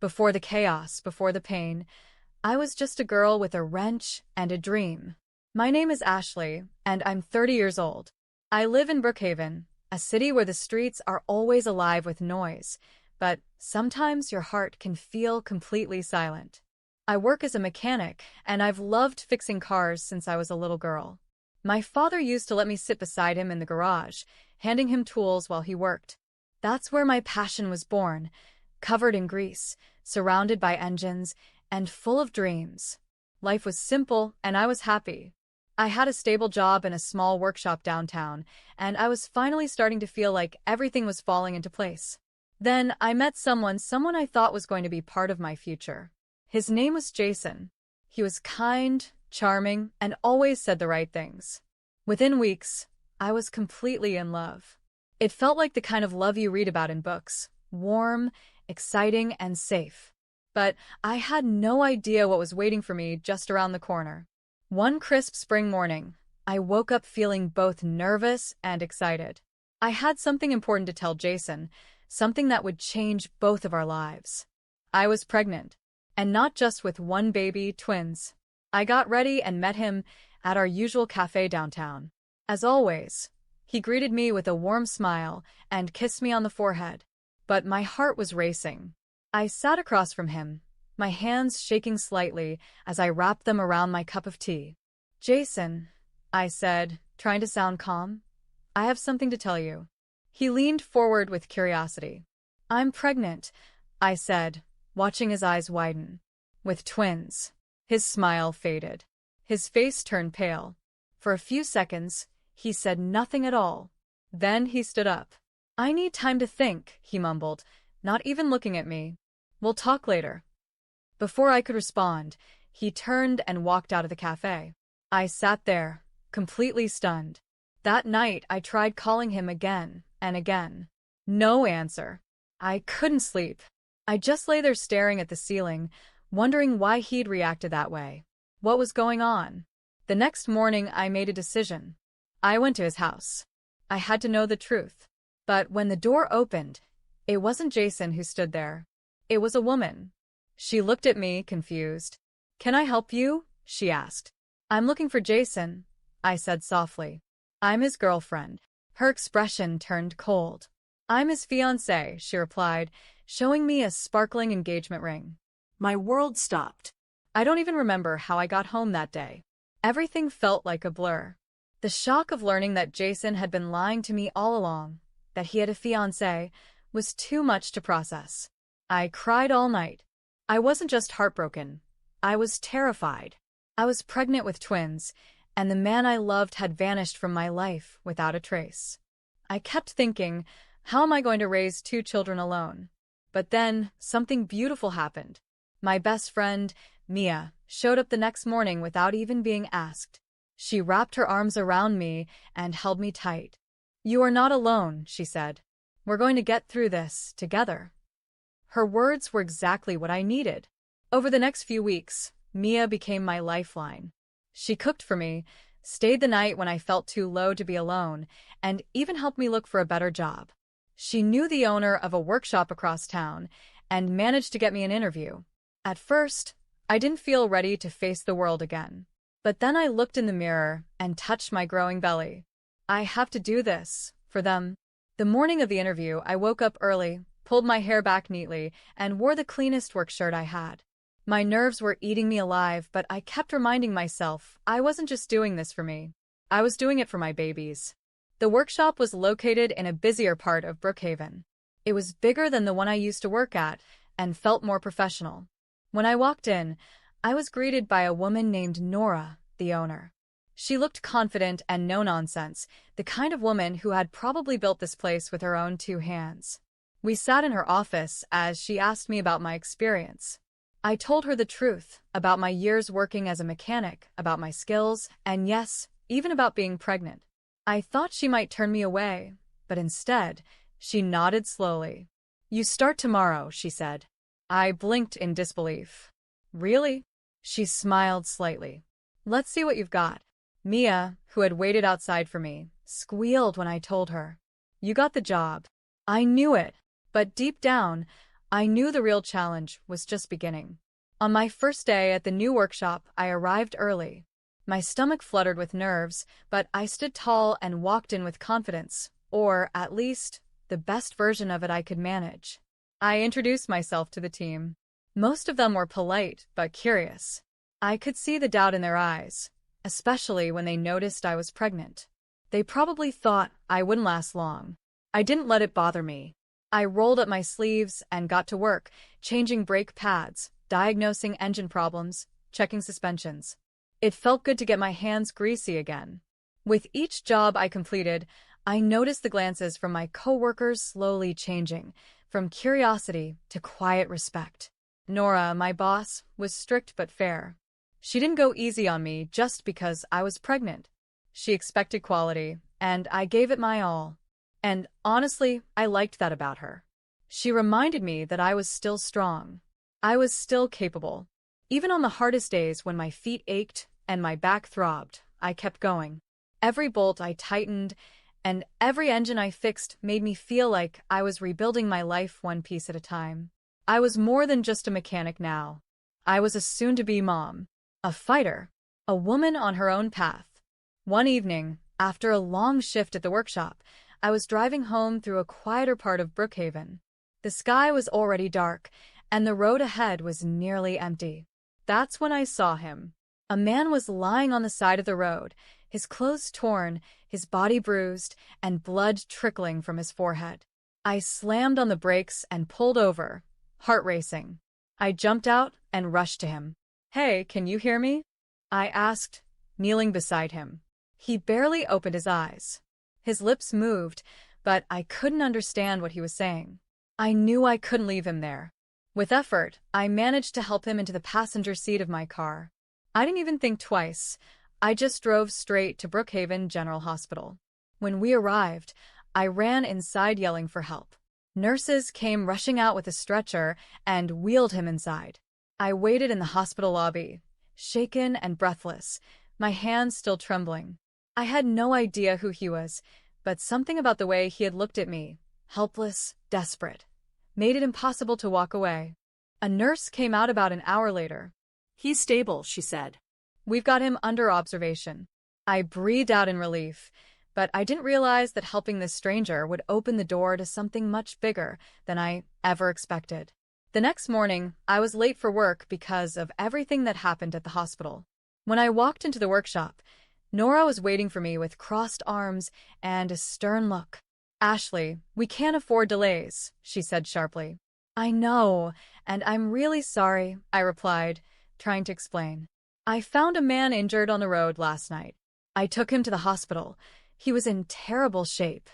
Before the chaos, before the pain, I was just a girl with a wrench and a dream. My name is Ashley, and I'm 30 years old. I live in Brookhaven, a city where the streets are always alive with noise, but sometimes your heart can feel completely silent. I work as a mechanic, and I've loved fixing cars since I was a little girl. My father used to let me sit beside him in the garage, handing him tools while he worked. That's where my passion was born, covered in grease, surrounded by engines, and full of dreams. Life was simple, and I was happy. I had a stable job in a small workshop downtown, and I was finally starting to feel like everything was falling into place. Then I met someone I thought was going to be part of my future. His name was Jason. He was kind, charming, and always said the right things. Within weeks, I was completely in love. It felt like the kind of love you read about in books, warm, exciting, and safe. But I had no idea what was waiting for me just around the corner. One crisp spring morning, I woke up feeling both nervous and excited. I had something important to tell Jason, something that would change both of our lives. I was pregnant, and not just with one baby, twins. I got ready and met him at our usual cafe downtown. As always, he greeted me with a warm smile and kissed me on the forehead. But my heart was racing. I sat across from him, my hands shaking slightly as I wrapped them around my cup of tea. "Jason," I said, trying to sound calm, "I have something to tell you." He leaned forward with curiosity. "I'm pregnant," I said, watching his eyes widen. "With twins." His smile faded. His face turned pale. For a few seconds, he said nothing at all. Then he stood up. "I need time to think," he mumbled, not even looking at me. "We'll talk later." Before I could respond, he turned and walked out of the cafe. I sat there, completely stunned. That night, I tried calling him again and again. No answer. I couldn't sleep. I just lay there staring at the ceiling, wondering why he'd reacted that way. What was going on? The next morning, I made a decision. I went to his house. I had to know the truth. But when the door opened, it wasn't Jason who stood there. It was a woman. She looked at me, confused. "Can I help you?" she asked. "I'm looking for Jason," I said softly. "I'm his girlfriend." Her expression turned cold. "I'm his fiancée," she replied, showing me a sparkling engagement ring. My world stopped. I don't even remember how I got home that day. Everything felt like a blur. The shock of learning that Jason had been lying to me all along, that he had a fiancée, was too much to process. I cried all night. I wasn't just heartbroken. I was terrified. I was pregnant with twins, and the man I loved had vanished from my life without a trace. I kept thinking, how am I going to raise 2 children alone? But then, something beautiful happened. My best friend, Mia, showed up the next morning without even being asked. She wrapped her arms around me and held me tight. "You are not alone," she said. "We're going to get through this together." Her words were exactly what I needed. Over the next few weeks, Mia became my lifeline. She cooked for me, stayed the night when I felt too low to be alone, and even helped me look for a better job. She knew the owner of a workshop across town and managed to get me an interview. At first, I didn't feel ready to face the world again. But then I looked in the mirror and touched my growing belly. I have to do this for them. The morning of the interview, I woke up early, pulled my hair back neatly, and wore the cleanest work shirt I had. My nerves were eating me alive, but I kept reminding myself I wasn't just doing this for me. I was doing it for my babies. The workshop was located in a busier part of Brookhaven. It was bigger than the one I used to work at and felt more professional. When I walked in, I was greeted by a woman named Nora, the owner. She looked confident and no-nonsense, the kind of woman who had probably built this place with her own 2 hands. We sat in her office as she asked me about my experience. I told her the truth about my years working as a mechanic, about my skills, and yes, even about being pregnant. I thought she might turn me away, but instead, she nodded slowly. "You start tomorrow," she said. I blinked in disbelief. "Really?" She smiled slightly. "Let's see what you've got." Mia, who had waited outside for me, squealed when I told her. "You got the job." I knew it, but deep down, I knew the real challenge was just beginning. On my first day at the new workshop, I arrived early. My stomach fluttered with nerves, but I stood tall and walked in with confidence, or, at least, the best version of it I could manage. I introduced myself to the team. Most of them were polite, but curious. I could see the doubt in their eyes, especially when they noticed I was pregnant. They probably thought I wouldn't last long. I didn't let it bother me. I rolled up my sleeves and got to work, changing brake pads, diagnosing engine problems, checking suspensions. It felt good to get my hands greasy again. With each job I completed, I noticed the glances from my coworkers slowly changing, from curiosity to quiet respect. Nora, my boss, was strict but fair. She didn't go easy on me just because I was pregnant. She expected quality, and I gave it my all. And honestly, I liked that about her. She reminded me that I was still strong. I was still capable. Even on the hardest days when my feet ached and my back throbbed, I kept going. Every bolt I tightened and every engine I fixed made me feel like I was rebuilding my life one piece at a time. I was more than just a mechanic now. I was a soon-to-be mom, a fighter, a woman on her own path. One evening, after a long shift at the workshop, I was driving home through a quieter part of Brookhaven. The sky was already dark, and the road ahead was nearly empty. That's when I saw him. A man was lying on the side of the road, his clothes torn, his body bruised, and blood trickling from his forehead. I slammed on the brakes and pulled over, heart racing. I jumped out and rushed to him. "Hey, can you hear me?" I asked, kneeling beside him. He barely opened his eyes. His lips moved, but I couldn't understand what he was saying. I knew I couldn't leave him there. With effort, I managed to help him into the passenger seat of my car. I didn't even think twice. I just drove straight to Brookhaven General Hospital. When we arrived, I ran inside yelling for help. Nurses came rushing out with a stretcher and wheeled him inside. I waited in the hospital lobby, shaken and breathless, my hands still trembling. I had no idea who he was, but something about the way he had looked at me, helpless, desperate, made it impossible to walk away. A nurse came out about an hour later. "He's stable," she said. "We've got him under observation." I breathed out in relief, but I didn't realize that helping this stranger would open the door to something much bigger than I ever expected. The next morning, I was late for work because of everything that happened at the hospital. When I walked into the workshop, Nora was waiting for me with crossed arms and a stern look. "Ashley, we can't afford delays," she said sharply. "I know, and I'm really sorry," I replied, trying to explain. "I found a man injured on the road last night. I took him to the hospital. He was in terrible shape."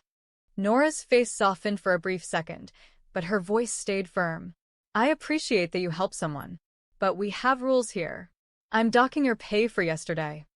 Nora's face softened for a brief second, but her voice stayed firm. "I appreciate that you helped someone, but we have rules here. I'm docking your pay for yesterday."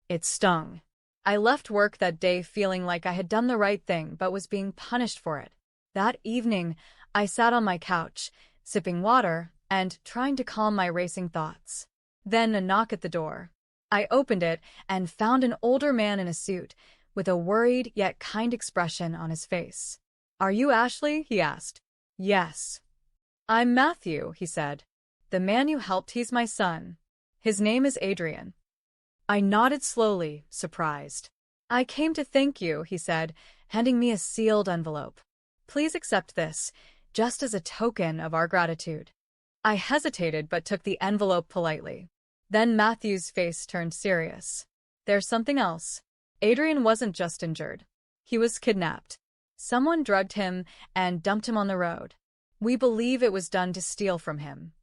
It stung. I left work that day feeling like I had done the right thing but was being punished for it. That evening, I sat on my couch, sipping water and trying to calm my racing thoughts. Then a knock at the door. I opened it and found an older man in a suit, with a worried yet kind expression on his face. "Are you Ashley?" he asked. "Yes." "I'm Matthew," he said. "The man you helped, he's my son. His name is Adrian." I nodded slowly, surprised. "I came to thank you," he said, handing me a sealed envelope. "Please accept this, just as a token of our gratitude." I hesitated but took the envelope politely. Then Matthew's face turned serious. "There's something else. Adrian wasn't just injured. He was kidnapped. Someone drugged him and dumped him on the road. We believe it was done to steal from him."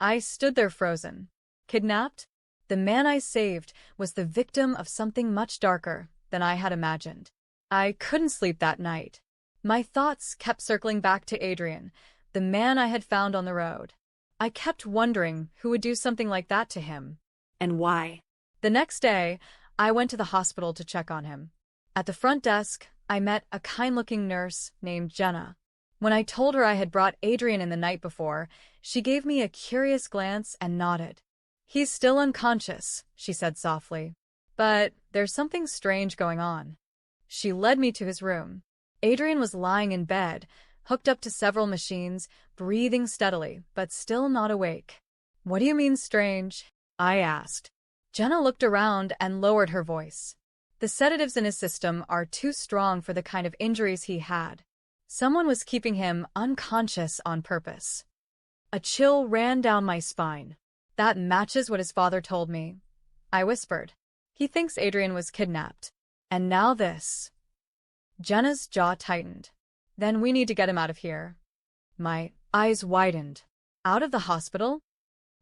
I stood there frozen. Kidnapped? The man I saved was the victim of something much darker than I had imagined. I couldn't sleep that night. My thoughts kept circling back to Adrian, the man I had found on the road. I kept wondering who would do something like that to him. And why? The next day, I went to the hospital to check on him. At the front desk, I met a kind-looking nurse named Jenna. When I told her I had brought Adrian in the night before, she gave me a curious glance and nodded. "He's still unconscious," she said softly. "But there's something strange going on." She led me to his room. Adrian was lying in bed, hooked up to several machines, breathing steadily, but still not awake. "What do you mean strange?" I asked. Jenna looked around and lowered her voice. "The sedatives in his system are too strong for the kind of injuries he had. Someone was keeping him unconscious on purpose." A chill ran down my spine. "That matches what his father told me," I whispered. "He thinks Adrian was kidnapped. And now this." Jenna's jaw tightened. "Then we need to get him out of here." My eyes widened. "Out of the hospital?"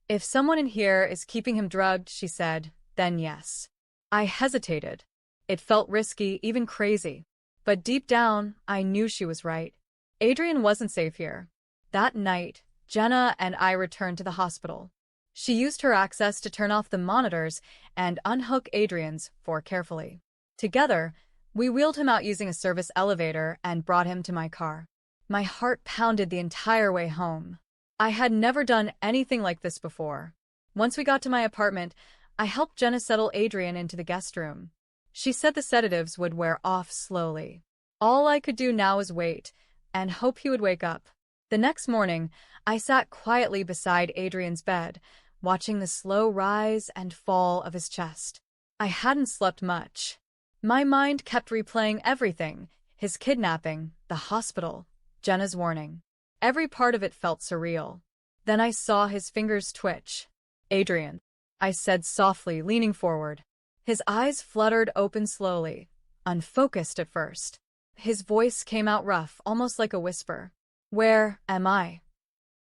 "If someone in here is keeping him drugged," she said, "then yes." I hesitated. It felt risky, even crazy. But deep down, I knew she was right. Adrian wasn't safe here. That night, Jenna and I returned to the hospital. She used her access to turn off the monitors and unhook Adrian's carefully. Together, we wheeled him out using a service elevator and brought him to my car. My heart pounded the entire way home. I had never done anything like this before. Once we got to my apartment, I helped Jenna settle Adrian into the guest room. She said the sedatives would wear off slowly. All I could do now was wait and hope he would wake up. The next morning, I sat quietly beside Adrian's bed, watching the slow rise and fall of his chest. I hadn't slept much. My mind kept replaying everything: his kidnapping, the hospital, Jenna's warning. Every part of it felt surreal. Then I saw his fingers twitch. "Adrian," I said softly, leaning forward. His eyes fluttered open slowly, unfocused at first. His voice came out rough, almost like a whisper. "Where am I?"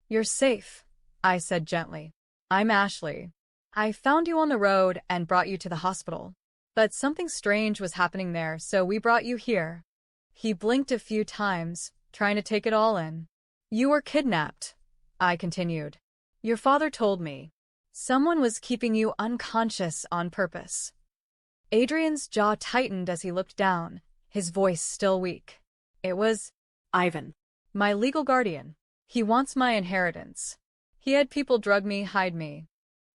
"You're safe," I said gently. "I'm Ashley. I found you on the road and brought you to the hospital. But something strange was happening there, so we brought you here." He blinked a few times, trying to take it all in. "You were kidnapped," I continued. "Your father told me. Someone was keeping you unconscious on purpose." Adrian's jaw tightened as he looked down, his voice still weak. "It was Ivan. my legal guardian. He wants my inheritance. He had people drug me, hide me."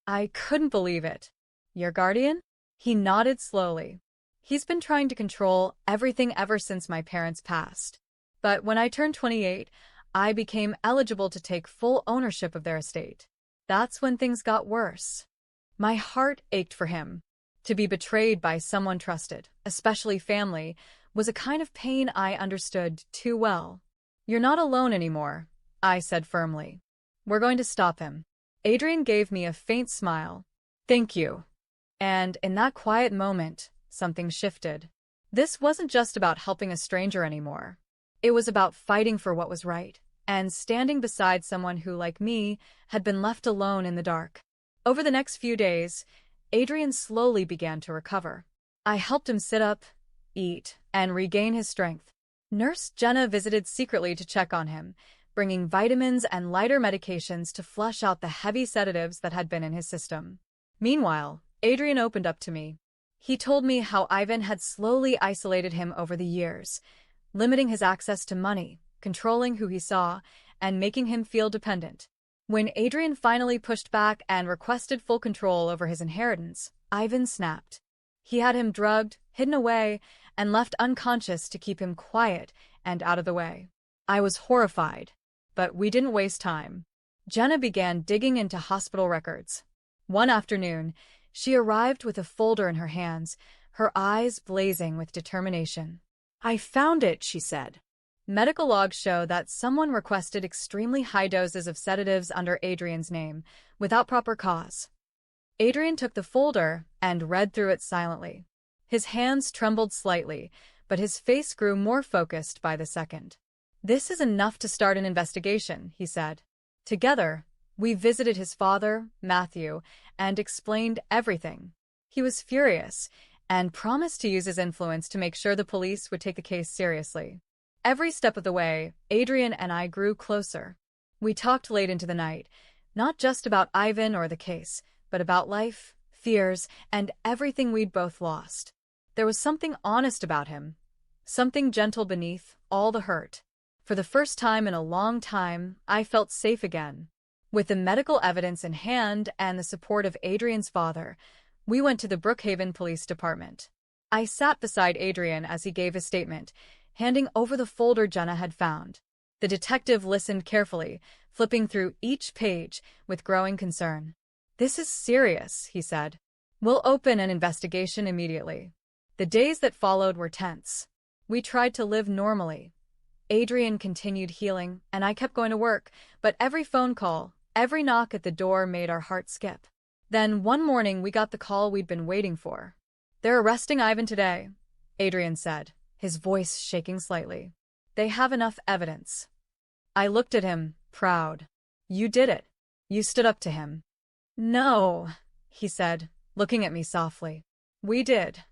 I couldn't believe it. "Your guardian?" He nodded slowly. "He's been trying to control everything ever since my parents passed. But when I turned 28, I became eligible to take full ownership of their estate. That's when things got worse." My heart ached for him. To be betrayed by someone trusted, especially family, was a kind of pain I understood too well. "You're not alone anymore," I said firmly. "We're going to stop him." Adrian gave me a faint smile. "Thank you." And in that quiet moment, something shifted. This wasn't just about helping a stranger anymore. It was about fighting for what was right, and standing beside someone who, like me, had been left alone in the dark. Over the next few days, Adrian slowly began to recover. I helped him sit up, eat, and regain his strength. Nurse Jenna visited secretly to check on him, bringing vitamins and lighter medications to flush out the heavy sedatives that had been in his system. Meanwhile, Adrian opened up to me. He told me how Ivan had slowly isolated him over the years, limiting his access to money, controlling who he saw, and making him feel dependent. When Adrian finally pushed back and requested full control over his inheritance, Ivan snapped. He had him drugged, hidden away, and left unconscious to keep him quiet and out of the way. I was horrified, but we didn't waste time. Jenna began digging into hospital records. One afternoon, she arrived with a folder in her hands, her eyes blazing with determination. "I found it," she said. Medical logs show that someone requested extremely high doses of sedatives under Adrian's name, without proper cause. Adrian took the folder and read through it silently. His hands trembled slightly, but his face grew more focused by the second. "This is enough to start an investigation," he said. Together, we visited his father, Matthew, and explained everything. He was furious and promised to use his influence to make sure the police would take the case seriously. Every step of the way, Adrian and I grew closer. We talked late into the night, not just about Ivan or the case, but about life, fears, and everything we'd both lost. There was something honest about him, something gentle beneath all the hurt. For the first time in a long time, I felt safe again. With the medical evidence in hand and the support of Adrian's father, we went to the Brookhaven Police Department. I sat beside Adrian as he gave his statement, handing over the folder Jenna had found. The detective listened carefully, flipping through each page with growing concern. "This is serious," he said. "We'll open an investigation immediately." The days that followed were tense. We tried to live normally. Adrian continued healing, and I kept going to work, but every phone call, every knock at the door made our hearts skip. Then one morning we got the call we'd been waiting for. "They're arresting Ivan today," Adrian said, his voice shaking slightly. "They have enough evidence." I looked at him, proud. "You did it. You stood up to him." "No," he said, looking at me softly. "We did."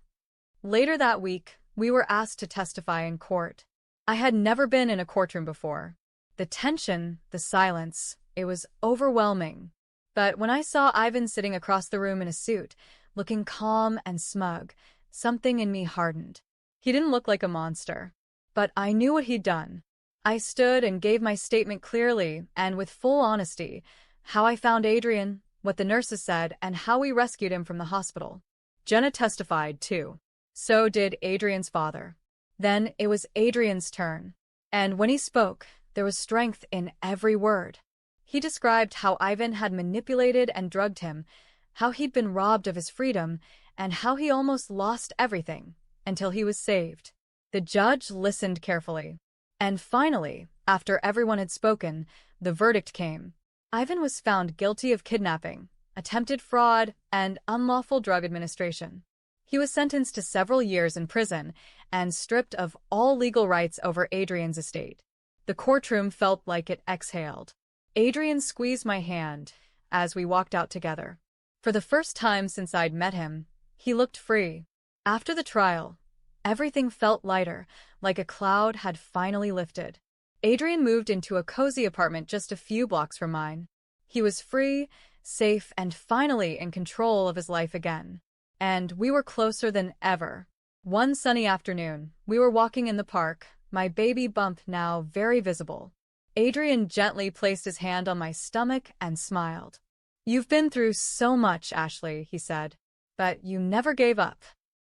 Later that week, we were asked to testify in court. I had never been in a courtroom before. The tension, the silence, it was overwhelming. But when I saw Ivan sitting across the room in a suit, looking calm and smug, something in me hardened. He didn't look like a monster. But I knew what he'd done. I stood and gave my statement clearly and with full honesty, how I found Adrian, what the nurses said, and how we rescued him from the hospital. Jenna testified, too. So did Adrian's father. Then it was Adrian's turn. And when he spoke, there was strength in every word. He described how Ivan had manipulated and drugged him, how he'd been robbed of his freedom, and how he almost lost everything until he was saved. The judge listened carefully. And finally, after everyone had spoken, the verdict came. Ivan was found guilty of kidnapping, attempted fraud, and unlawful drug administration. He was sentenced to several years in prison and stripped of all legal rights over Adrian's estate. The courtroom felt like it exhaled. Adrian squeezed my hand as we walked out together. For the first time since I'd met him, he looked free. After the trial, everything felt lighter, like a cloud had finally lifted. Adrian moved into a cozy apartment just a few blocks from mine. He was free, safe, and finally in control of his life again. And we were closer than ever. One sunny afternoon, we were walking in the park, my baby bump now very visible. Adrian gently placed his hand on my stomach and smiled. "You've been through so much, Ashley," he said, "but you never gave up."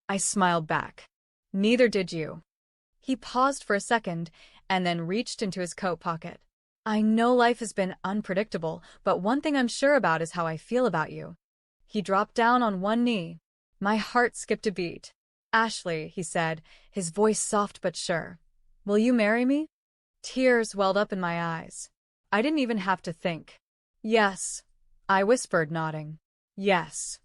I smiled back. "Neither did you." He paused for a second and then reached into his coat pocket. "I know life has been unpredictable, but one thing I'm sure about is how I feel about you." He dropped down on one knee. My heart skipped a beat. "Ashley," he said, his voice soft but sure, "will you marry me?" Tears welled up in my eyes. I didn't even have to think. "Yes," I whispered, nodding. "Yes."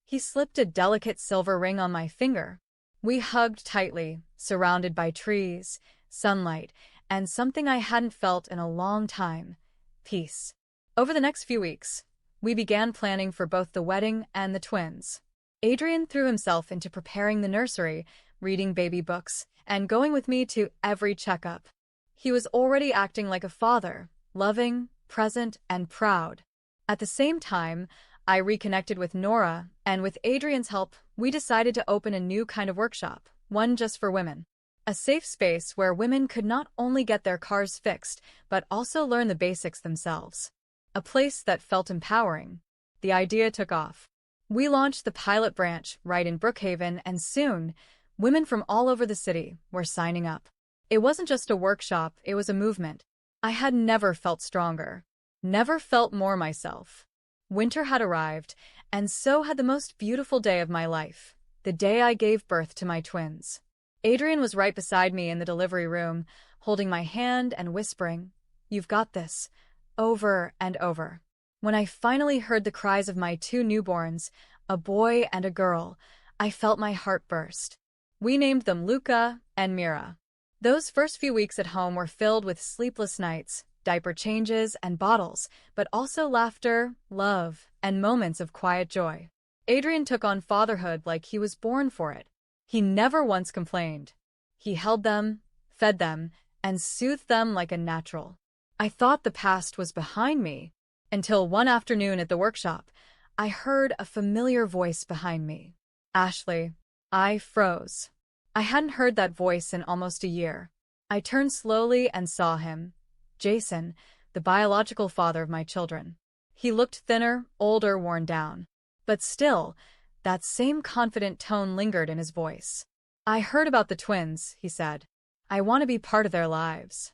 He slipped a delicate silver ring on my finger. We hugged tightly, surrounded by trees, sunlight, and something I hadn't felt in a long time, peace. Over the next few weeks, we began planning for both the wedding and the twins. Adrian threw himself into preparing the nursery, reading baby books, and going with me to every checkup. He was already acting like a father, loving, present, and proud. At the same time, I reconnected with Nora, and with Adrian's help, we decided to open a new kind of workshop, one just for women. A safe space where women could not only get their cars fixed, but also learn the basics themselves. A place that felt empowering. The idea took off. We launched the pilot branch right in Brookhaven, and soon, women from all over the city were signing up. It wasn't just a workshop, it was a movement. I had never felt stronger, never felt more myself. Winter had arrived, and so had the most beautiful day of my life, the day I gave birth to my twins. Adrian was right beside me in the delivery room, holding my hand and whispering, "You've got this," over and over. When I finally heard the cries of my two newborns, a boy and a girl, I felt my heart burst. We named them Luca and Mira. Those first few weeks at home were filled with sleepless nights, diaper changes, and bottles, but also laughter, love, and moments of quiet joy. Adrian took on fatherhood like he was born for it. He never once complained. He held them, fed them, and soothed them like a natural. I thought the past was behind me, until one afternoon at the workshop, I heard a familiar voice behind me. "Ashley." I froze. I hadn't heard that voice in almost a year. I turned slowly and saw him, Jason, the biological father of my children. He looked thinner, older, worn down. But still, that same confident tone lingered in his voice. "I heard about the twins," he said. "I want to be part of their lives."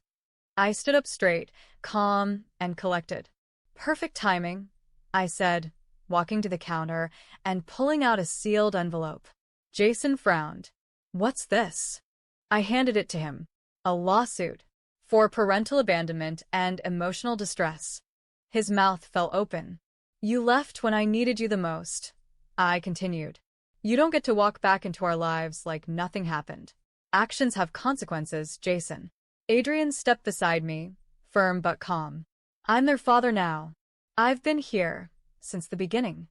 I stood up straight, calm and collected. Perfect timing, I said, walking to the counter and pulling out a sealed envelope. Jason frowned. What's this? I handed it to him. A lawsuit for parental abandonment and emotional distress. His mouth fell open. You left when I needed you the most, I continued. You don't get to walk back into our lives like nothing happened. Actions have consequences, Jason. Adrian stepped beside me, firm but calm. I'm their father now. I've been here since the beginning.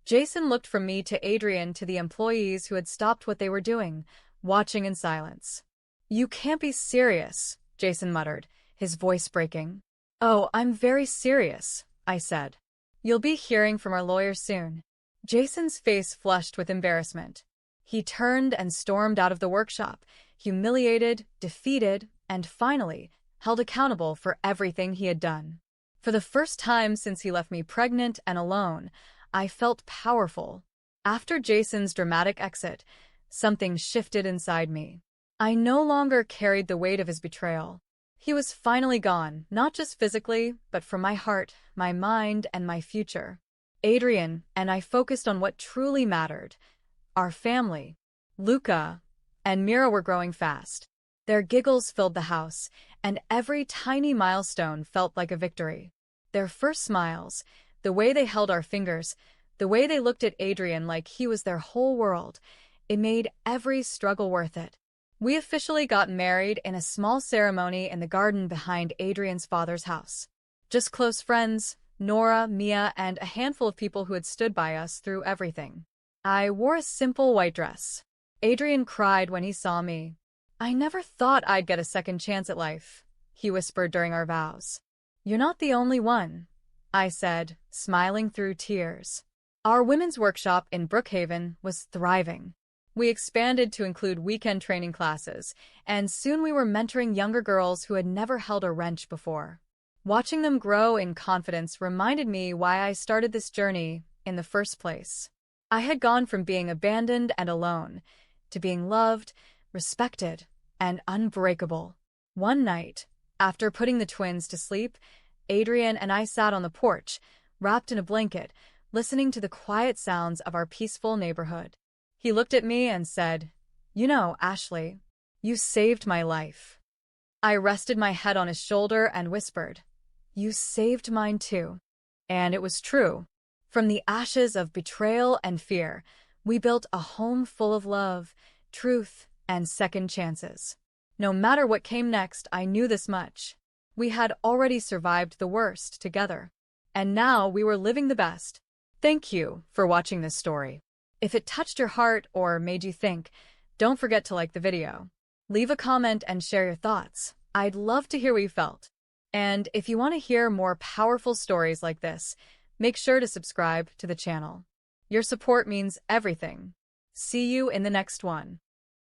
Jason looked from me to Adrian to the employees who had stopped what they were doing, watching in silence. You can't be serious, Jason muttered, his voice breaking. Oh, I'm very serious, I said. You'll be hearing from our lawyer soon. Jason's face flushed with embarrassment. He turned and stormed out of the workshop, humiliated, defeated, and finally held accountable for everything he had done. For the first time since he left me pregnant and alone, I felt powerful. After Jason's dramatic exit, something shifted inside me. I no longer carried the weight of his betrayal. He was finally gone, not just physically, but from my heart, my mind, and my future. Adrian and I focused on what truly mattered. Our family. Luca and Mira were growing fast. Their giggles filled the house, and every tiny milestone felt like a victory. Their first smiles, the way they held our fingers, the way they looked at Adrian like he was their whole world, it made every struggle worth it. We officially got married in a small ceremony in the garden behind Adrian's father's house. Just close friends, Nora, Mia, and a handful of people who had stood by us through everything. I wore a simple white dress. Adrian cried when he saw me. I never thought I'd get a second chance at life, he whispered during our vows. You're not the only one, I said, smiling through tears. Our women's workshop in Brookhaven was thriving. We expanded to include weekend training classes, and soon we were mentoring younger girls who had never held a wrench before. Watching them grow in confidence reminded me why I started this journey in the first place. I had gone from being abandoned and alone to being loved, respected, and unbreakable. One night, after putting the twins to sleep, Adrian and I sat on the porch, wrapped in a blanket, listening to the quiet sounds of our peaceful neighborhood. He looked at me and said, You know, Ashley, you saved my life. I rested my head on his shoulder and whispered, You saved mine too. And it was true. From the ashes of betrayal and fear, we built a home full of love, truth, and second chances. No matter what came next, I knew this much. We had already survived the worst together. And now we were living the best. Thank you for watching this story. If it touched your heart or made you think, don't forget to like the video. Leave a comment and share your thoughts. I'd love to hear what you felt. And if you want to hear more powerful stories like this, make sure to subscribe to the channel. Your support means everything. See you in the next one.